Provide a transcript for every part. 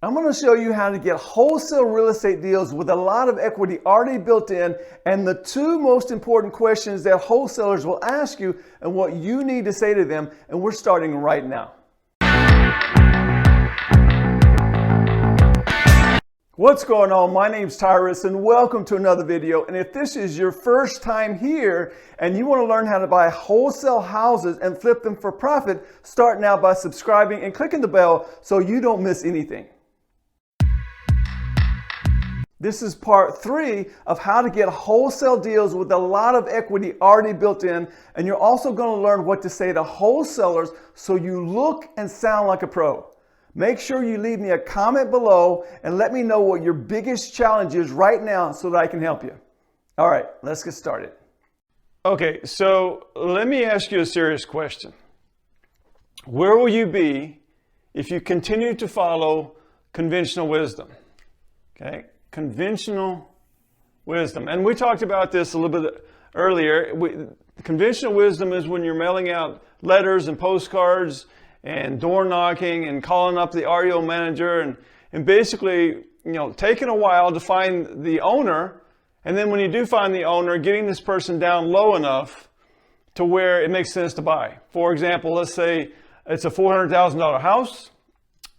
I'm going to show you how to get wholesale real estate deals with a lot of equity already built in, and the two most important questions that wholesalers will ask you and what you need to say to them, and we're starting right now. What's going on? My name's Tyrus and welcome to another video. And if this is your first time here and you want to learn how to buy wholesale houses and flip them for profit, start now by subscribing and clicking the bell so you don't miss anything. This is part 3 of how to get wholesale deals with a lot of equity already built in, and you're also going to learn what to say to wholesalers so you look and sound like a pro. Make sure you leave me a comment below and let me know what your biggest challenge is right now so that I can help you. All right, let's get started. Okay, so let me ask you a serious question. Where will you be if you continue to follow conventional wisdom? Okay, conventional wisdom. And we talked about this a little bit earlier. Conventional wisdom is when you're mailing out letters and postcards and door knocking and calling up the REO manager and basically, taking a while to find the owner. And then when you do find the owner, getting this person down low enough to where it makes sense to buy. For example, let's say it's a $400,000 house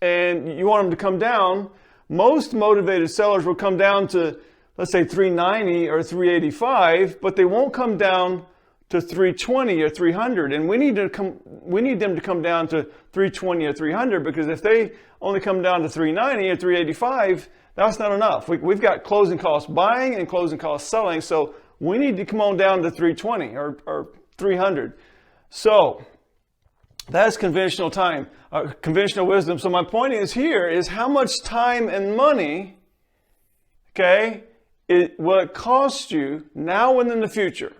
and you want them to come down. Most motivated sellers will come down to, let's say, $390 or $385, but they won't come down to $320 or $300. And we need them to come down to $320 or $300, because if they only come down to $390 or $385, that's not enough. We've got closing costs buying and closing costs selling, so we need to come on down to $320 or $300. So that's conventional conventional wisdom. So my point is here is how much time and money, will it cost you now and in the future?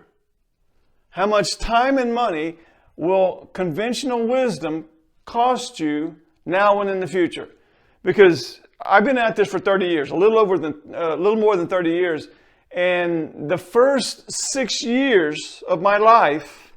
How much time and money will conventional wisdom cost you now and in the future? Because I've been at this for 30 years, a little more than 30 years, and the first 6 years of my life,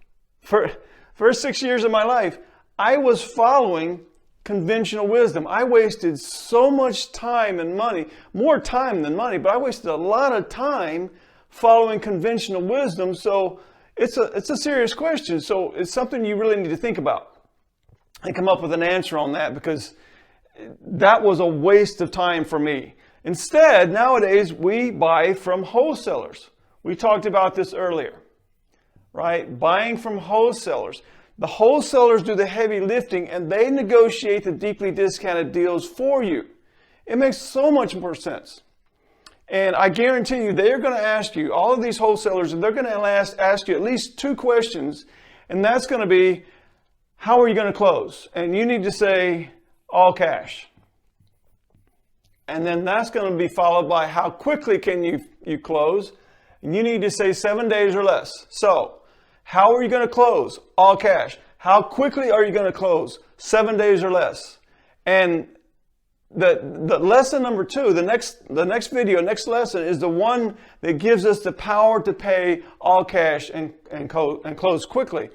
I was following conventional wisdom. I wasted so much time and money, more time than money, but I wasted a lot of time following conventional wisdom. So it's a serious question. So it's something you really need to think about and come up with an answer on that, because that was a waste of time for me. Instead, nowadays, we buy from wholesalers. We talked about this earlier, right? Buying from wholesalers. The wholesalers do the heavy lifting and they negotiate the deeply discounted deals for you. It makes so much more sense. And I guarantee you, they're going to ask you, all of these wholesalers, they're going to ask you at least 2 questions. And that's going to be, how are you going to close? And you need to say, all cash. And then that's going to be followed by, how quickly can you close? And you need to say 7 days or less. So, how are you going to close? All cash. How quickly are you going to close? 7 days or less. And the lesson number 2, the next lesson is the one that gives us the power to pay all cash and close quickly.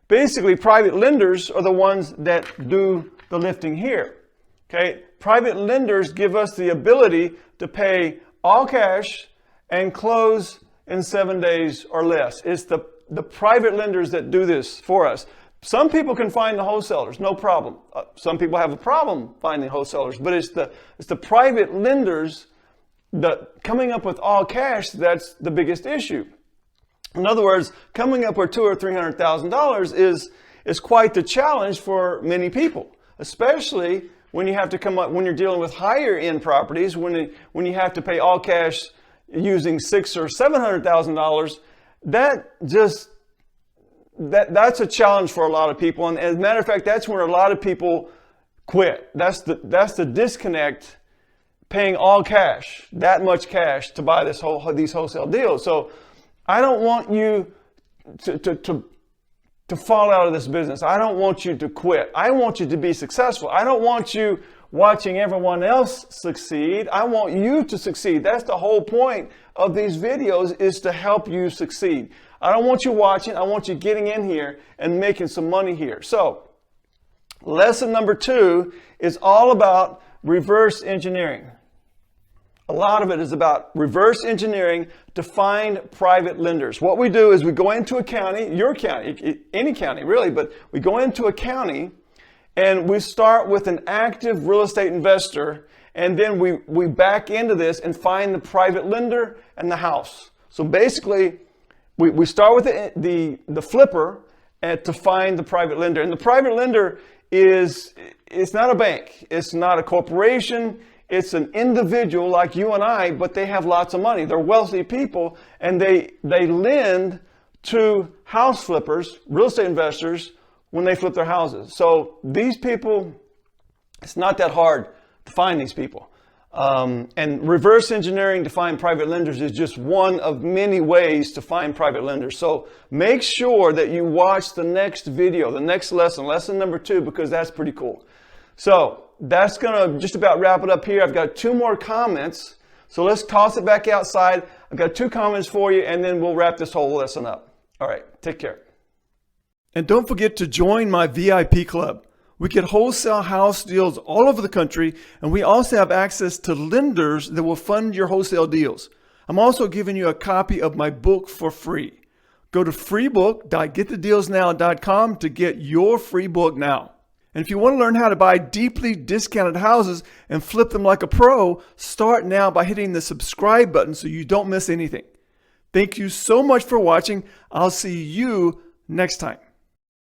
Basically, private lenders are the ones that do the lifting here. Okay? Private lenders give us the ability to pay all cash and close in 7 days or less. It's the private lenders that do this for us. Some people can find the wholesalers, no problem. Some people have a problem finding wholesalers, but it's the private lenders that coming up with all cash, that's the biggest issue. In other words, coming up with $200,000 or $300,000 is quite the challenge for many people, especially when you have to come up, when you're dealing with higher end properties, when you have to pay all cash using $600,000 or $700,000. That's a challenge for a lot of people. And as a matter of fact, that's where a lot of people quit. That's the disconnect, paying all cash, that much cash to buy these wholesale deals. So I don't want you to fall out of this business. I don't want you to quit. I want you to be successful. I don't want you watching everyone else succeed. I want you to succeed. That's the whole point of these videos, is to help you succeed. I don't want you watching. I want you getting in here and making some money here. So lesson number 2 is all about reverse engineering. A lot of it is about reverse engineering to find private lenders. What we do is we go into a county, your county, any county really, but we go into a county and we start with an active real estate investor, and then we back into this and find the private lender and the house. So basically, we start with the flipper to find the private lender. And the private lender it's not a bank. It's not a corporation. It's an individual like you and I, but they have lots of money. They're wealthy people, and they lend to house flippers, real estate investors, when they flip their houses. So these people, it's not that hard to find these people. And reverse engineering to find private lenders is just one of many ways to find private lenders. So make sure that you watch the next video, the next lesson, lesson number 2, because that's pretty cool. So that's going to just about wrap it up here. I've got 2 more comments. So let's toss it back outside. I've got 2 comments for you, and then we'll wrap this whole lesson up. All right, take care. And don't forget to join my VIP club. We get wholesale house deals all over the country, and we also have access to lenders that will fund your wholesale deals. I'm also giving you a copy of my book for free. Go to freebook.getthedealsnow.com to get your free book now. And if you want to learn how to buy deeply discounted houses and flip them like a pro, start now by hitting the subscribe button so you don't miss anything. Thank you so much for watching. I'll see you next time.